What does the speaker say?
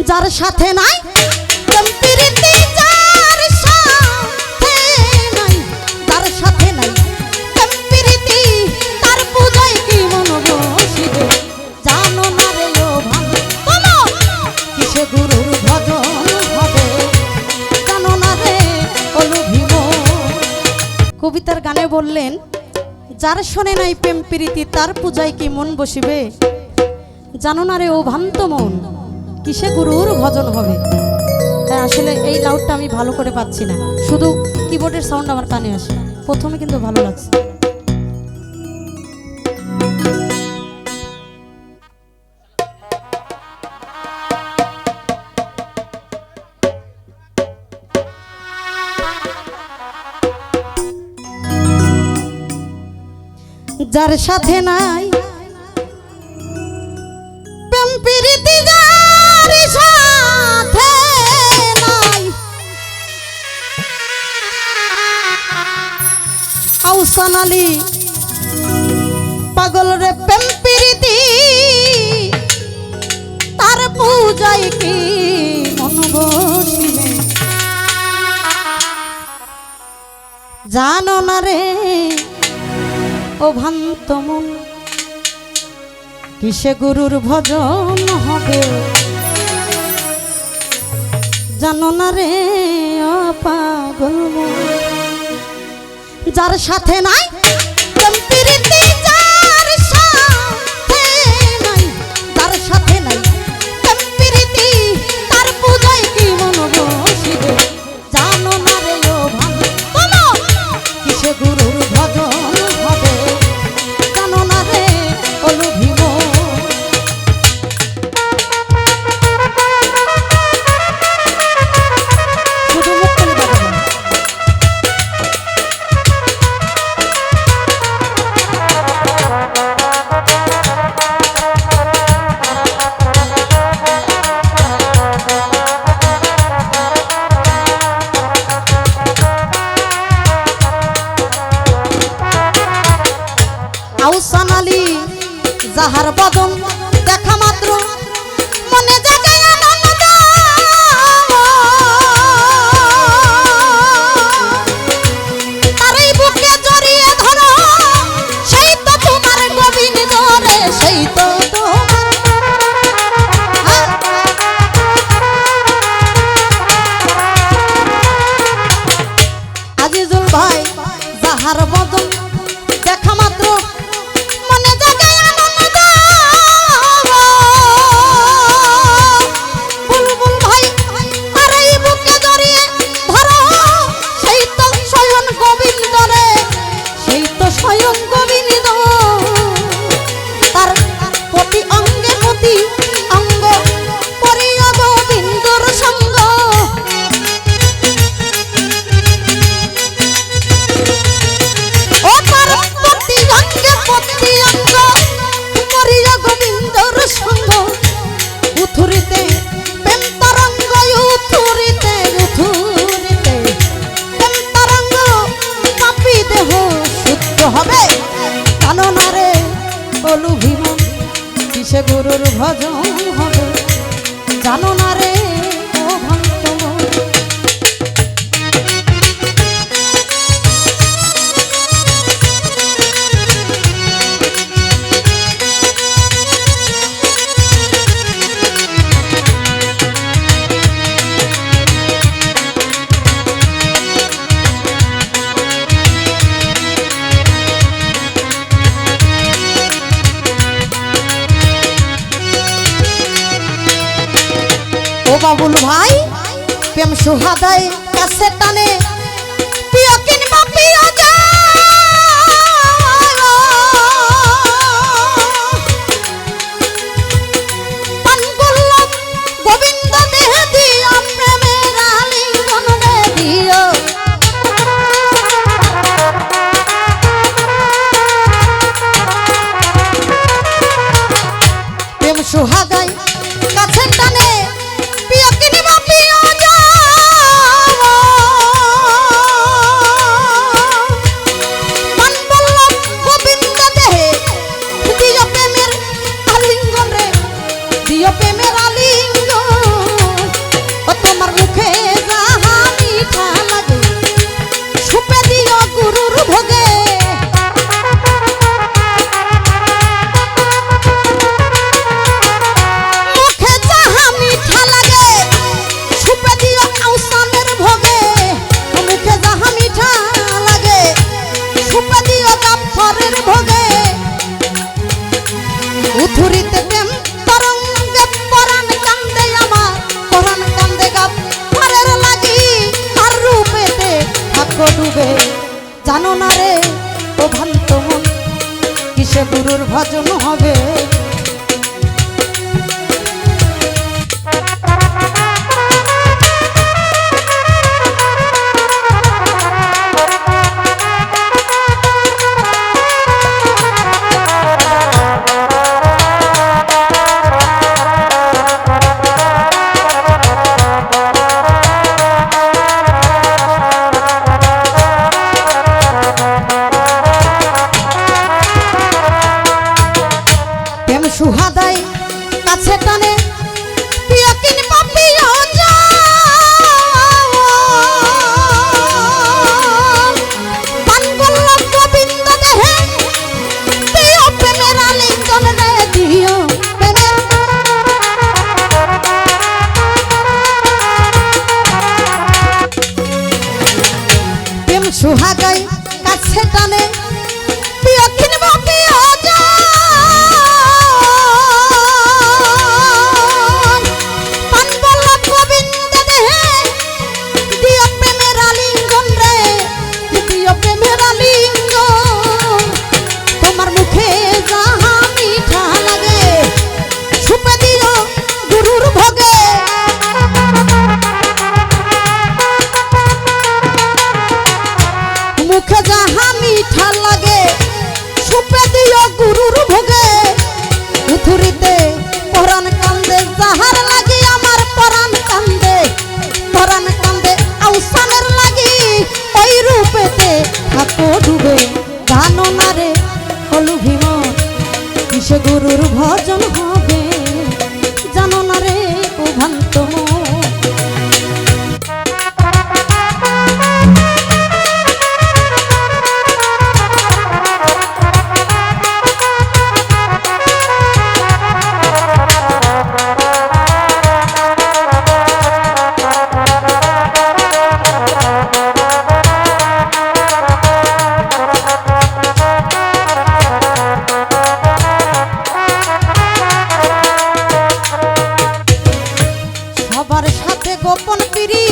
যার সাথে নাই প্রীতি, যার সাথে নাই, যার সাথে নাই প্রীতি, তার পূজায় কি মন বসিবে। জানো না রে ও ভালো কিসে গুরুর ভজন হবে, জানো না রে অলুভিম। কবিতার গানে বললেন যার শোনে নাই প্রেম প্রীতি, তার পূজায় কি মন বসিবে। জানো না রে ও ভ্রান্ত মন কিসে গুরুর ভজন হবে। হ্যাঁ, আসলে এই লাউডটা আমি ভালো করে পাচ্ছি না, শুধু কিবোর্ডের সাউন্ড আমার কানে আসে। প্রথমে কিন্তু ভালো লাগছে। যার সাথে নাই প্রেম প্রীতি, যার সাথে নাই আহসান আলী পাগল রে প্রেম প্রীতি, তার পূজায় কি মন বসিবে। জানো না রে ও ভ্রান্ত মন কিসে গুরুর ভজন হবে। জানো না রে ও পাগল মন, যার সাথে নাই প্রেম প্রীতি, যার সাথে নাই, যার সাথে নাই প্রেম প্রীতি, তার পূজায় কি মন বসিবে। জানো না রে ও ভ্রান্ত কিসে গুরুর ভজন হবে, জানো না রে অলুভিম। শুধু মুখ করে বাজাবেন। আহসান আলী যাহার বদন দেখা মাত্র মনে জাগায় আনন্দ, তারই বুকে জড়িয়ে ধরো, সেই তো তোমার গোবিন্দ রে, সেই তো আজিজুল ভাই যাহার বদন দেখা মাত্র মনে জাগায় আনন্দ। বুলবুল ভাই আর এই বুকে জড়িয়ে ধরো, সেই তো স্বয়ং গোবিন্দ রে, সেই তো স্বয়ং গোবিন্দ। তার প্রতি অঙ্গে প্রতি অঙ্গ পরিয় গোবিন্দর সঙ্গ। ও তার প্রতি অঙ্গে প্রতি অঙ্গ পরিয় গোবিন্দর সঙ্গ। উথুরিতে প্রেম তরঙ্গ, উথুরিতে উথুরিতে প্রেম তরঙ্গ, পাপী দেহ শুদ্ধ হবে। জানো না রে অলুভিম কিসে গুরুর ভজন হবে। জানো না রে ও ভ্রান্ত মন। ও বাবুল ভাই প্রেম সুহাদায় কাছে টানে, প্রিয় কিংবা প্রিয় পানবল্লভ গোবিন্দ দেহ দিয়া প্রেমের আলিঙ্গন রে দিও। প্রেম সুহাদায় কাছে টানে, প্রিয় কিংবা প্রিয় গুরুর ভজন হবে। সুহাদাই কাছে টানে প্রিয় কিনবা প্রিয় পান বল্লভ গোবিন্দ দেহে দিও প্রেমের আলিঙ্গন রে দিও প্রেম সুহাদাই কাছে টানে প্রিয় কিনবা প্রিয় মুখে যাহা মিঠা লাগে সুপে দিও গুরুর ভোগে উথুরিতে পরাণ কান্দে যাহার লাগি আমার পরাণ কান্দে আউসানের লাগি ওই রূপেতে থাকো ডুবে জানো না রে হলু ভীম কিসে গুরুর ভজন হবে জানো না রে ও ভ্রান্ত সবার সাথে গোপন পিরি